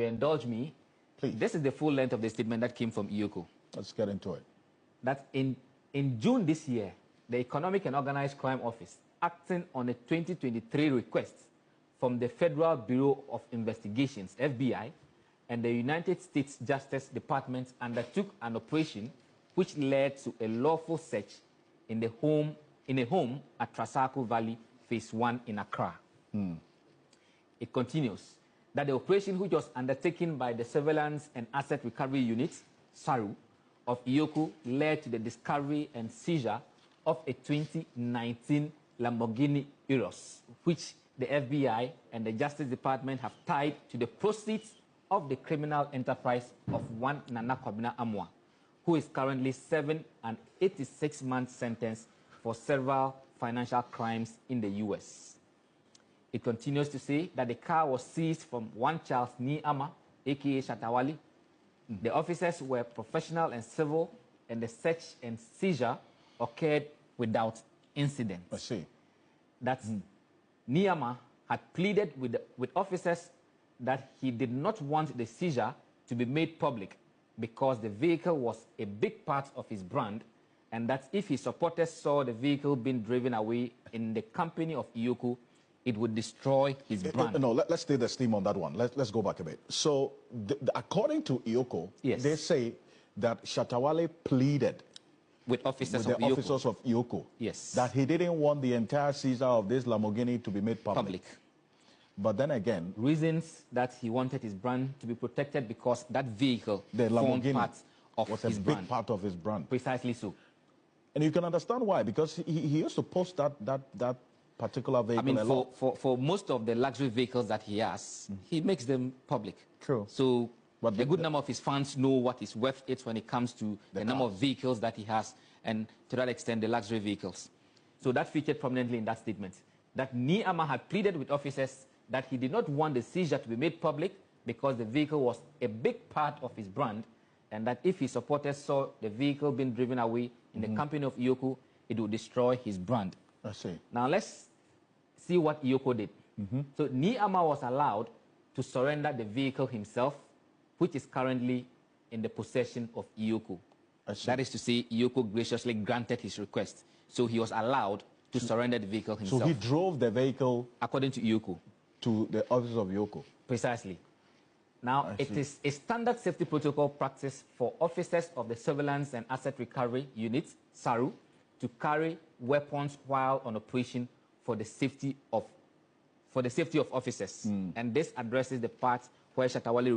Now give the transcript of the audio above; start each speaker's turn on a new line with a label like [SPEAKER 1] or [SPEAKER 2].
[SPEAKER 1] Indulge me,
[SPEAKER 2] please.
[SPEAKER 1] This is the full length of the statement that came from EOCO.
[SPEAKER 2] Let's get into it.
[SPEAKER 1] That in June this year, the Economic and Organized Crime Office, acting on a 2023 request from the Federal Bureau of Investigations, FBI, and the United States Justice Department undertook an operation which led to a lawful search in a home at Trasaco Valley, Phase 1 in Accra. It continues that the operation, which was undertaken by the Surveillance and Asset Recovery Unit, SARU, of EOCO, led to the discovery and seizure of a 2019 Lambo.Urus, which the FBI and the Justice Department have tied to the proceeds of the criminal enterprise of one Nana Kwabena Amoah, who is currently 7 and 86-month sentence for several financial crimes in the U.S. It continues to say that the car was seized from one Charles Niama, a.k.a. Shata. The officers were professional and civil, and the search and seizure occurred without incident.
[SPEAKER 2] I see.
[SPEAKER 1] That Niama had pleaded with officers that he did not want the seizure to be made public because the vehicle was a big part of his brand, and that if his supporters saw the vehicle being driven away in the company of EOCO, it would destroy his brand.
[SPEAKER 2] No, let's stay the steam on that one. Let's go back a bit. So, according to EOCO,
[SPEAKER 1] yes,
[SPEAKER 2] they say that Shatawale pleaded
[SPEAKER 1] with officers
[SPEAKER 2] of EOCO,
[SPEAKER 1] yes,
[SPEAKER 2] that he didn't want the entire seizure of this Lamborghini to be made public. But then again,
[SPEAKER 1] reasons that he wanted his brand to be protected because that vehicle,
[SPEAKER 2] the Lamborghini,
[SPEAKER 1] part of
[SPEAKER 2] was
[SPEAKER 1] his
[SPEAKER 2] a
[SPEAKER 1] brand.
[SPEAKER 2] big part of his brand.
[SPEAKER 1] Precisely so.
[SPEAKER 2] And you can understand why, because he used to post that particular vehicle a lot.
[SPEAKER 1] For most of the luxury vehicles that he has, he makes them public.
[SPEAKER 2] True.
[SPEAKER 1] So but a good number of his fans know what is worth it when it comes to the number of vehicles that he has, and to that extent, the luxury vehicles. So that featured prominently in that statement. That Niama had pleaded with officers that he did not want the seizure to be made public because the vehicle was a big part of his brand, and that if his supporters saw the vehicle being driven away in the company of EOCO, it would destroy his brand.
[SPEAKER 2] I see.
[SPEAKER 1] Now let's see what EOCO did. So Niama was allowed to surrender the vehicle himself, which is currently in the possession of EOCO. That is to say, EOCO graciously granted his request. So he was allowed to surrender the vehicle himself.
[SPEAKER 2] So he drove the vehicle,
[SPEAKER 1] according to EOCO,
[SPEAKER 2] to the office of EOCO.
[SPEAKER 1] Precisely. Now, it is a standard safety protocol practice for officers of the Surveillance and Asset Recovery Unit, SARU, to carry weapons while on operation for the safety of officers. And this addresses the part where Shatawale